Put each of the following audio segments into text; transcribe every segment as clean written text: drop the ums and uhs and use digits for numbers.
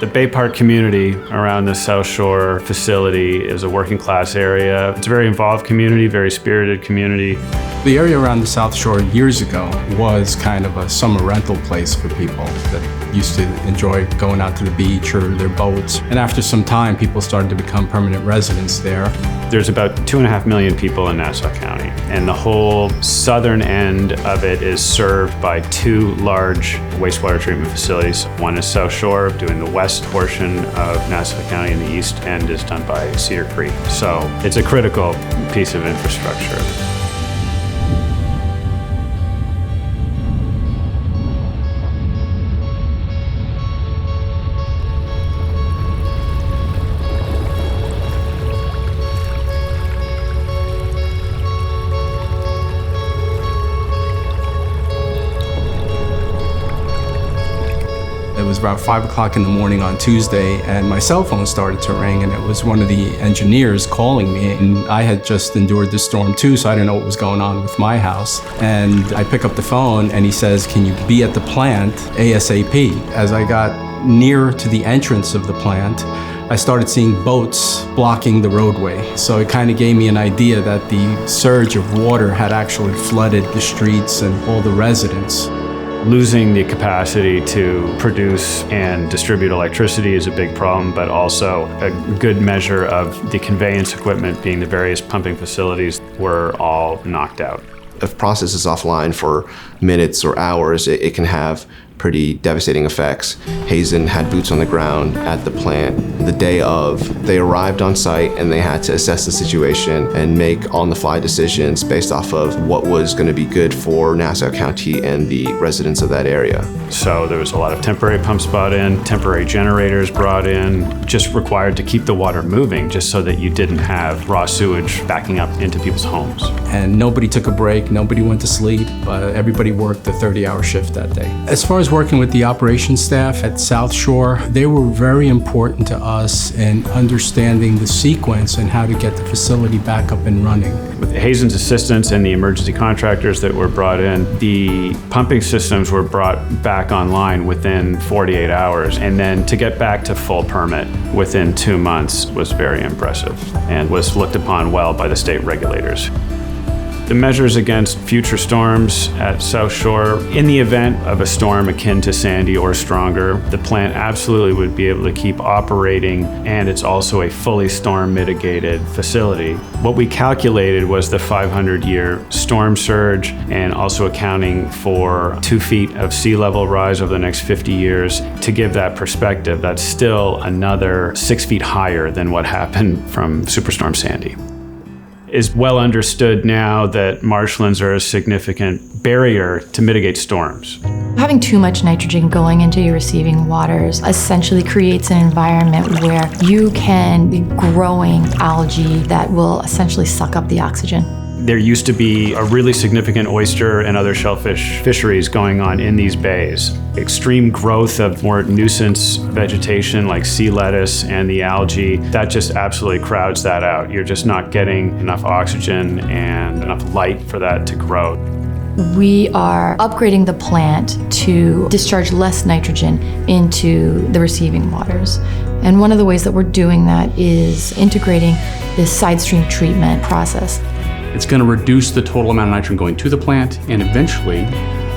The Bay Park community around the South Shore facility is a working class area. It's a very involved community, very spirited community. The area around the South Shore years ago was kind of a summer rental place for people that used to enjoy going out to the beach or their boats. And after some time, people started to become permanent residents there. There's about 2.5 million people in Nassau County, and the whole southern end of it is served by two large wastewater treatment facilities. One is South Shore, doing the west portion of Nassau County, and the east end is done by Cedar Creek. So it's a critical piece of infrastructure. It was about 5 o'clock in the morning on Tuesday, and my cell phone started to ring, and it was one of the engineers calling me. And I had just endured the storm too, so I didn't know what was going on with my house. And I pick up the phone, and he says, "Can you be at the plant ASAP?" As I got near to the entrance of the plant, I started seeing boats blocking the roadway. So it kind of gave me an idea that the surge of water had actually flooded the streets and all the residents. Losing the capacity to produce and distribute electricity is a big problem, but also a good measure of the conveyance equipment, being the various pumping facilities, were all knocked out. If process is offline for minutes or hours, it can have pretty devastating effects. Hazen had boots on the ground at the plant the day of. They arrived on site and they had to assess the situation and make on-the-fly decisions based off of what was going to be good for Nassau County and the residents of that area. So there was a lot of temporary pumps brought in, temporary generators brought in, just required to keep the water moving, just so that you didn't have raw sewage backing up into people's homes. And nobody took a break, nobody went to sleep, everybody worked a 30-hour shift that day. As far as working with the operations staff at South Shore, they were very important to us in understanding the sequence and how to get the facility back up and running. With Hazen's assistance and the emergency contractors that were brought in, the pumping systems were brought back online within 48 hours. And then to get back to full permit within 2 months was very impressive and was looked upon well by the state regulators. The measures against future storms at South Shore, in the event of a storm akin to Sandy or stronger, the plant absolutely would be able to keep operating, and it's also a fully storm mitigated facility. What we calculated was the 500-year storm surge, and also accounting for 2 feet of sea level rise over the next 50 years. To give that perspective, that's still another 6 feet higher than what happened from Superstorm Sandy. It's well understood now that marshlands are a significant barrier to mitigate storms. Having too much nitrogen going into your receiving waters essentially creates an environment where you can be growing algae that will essentially suck up the oxygen. There used to be a really significant oyster and other shellfish fisheries going on in these bays. Extreme growth of more nuisance vegetation like sea lettuce and the algae, that just absolutely crowds that out. You're just not getting enough oxygen and enough light for that to grow. We are upgrading the plant to discharge less nitrogen into the receiving waters. And one of the ways that we're doing that is integrating this sidestream treatment process. It's going to reduce the total amount of nitrogen going to the plant, and eventually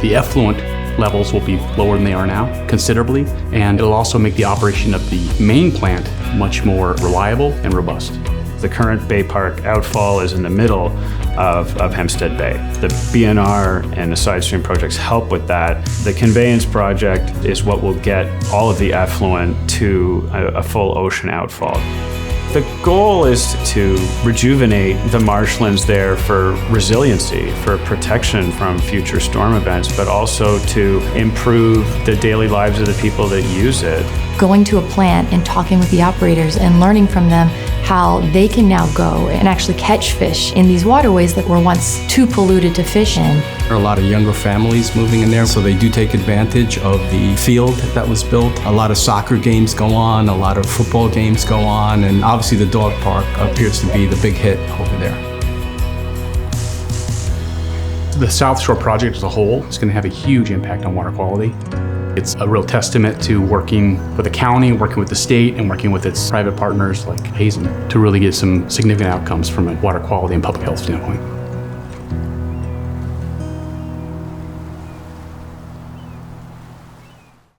the effluent levels will be lower than they are now, considerably, and it'll also make the operation of the main plant much more reliable and robust. The current Bay Park outfall is in the middle of Hempstead Bay. The BNR and the sidestream projects help with that. The conveyance project is what will get all of the effluent to a full ocean outfall. The goal is to rejuvenate the marshlands there for resiliency, for protection from future storm events, but also to improve the daily lives of the people that use it. Going to a plant and talking with the operators and learning from them how they can now go and actually catch fish in these waterways that were once too polluted to fish in. There are a lot of younger families moving in there, so they do take advantage of the field that was built. A lot of soccer games go on, a lot of football games go on, and obviously the dog park appears to be the big hit over there. The South Shore project as a whole is going to have a huge impact on water quality. It's a real testament to working with the county, working with the state, and working with its private partners like Hazen to really get some significant outcomes from a water quality and public health standpoint.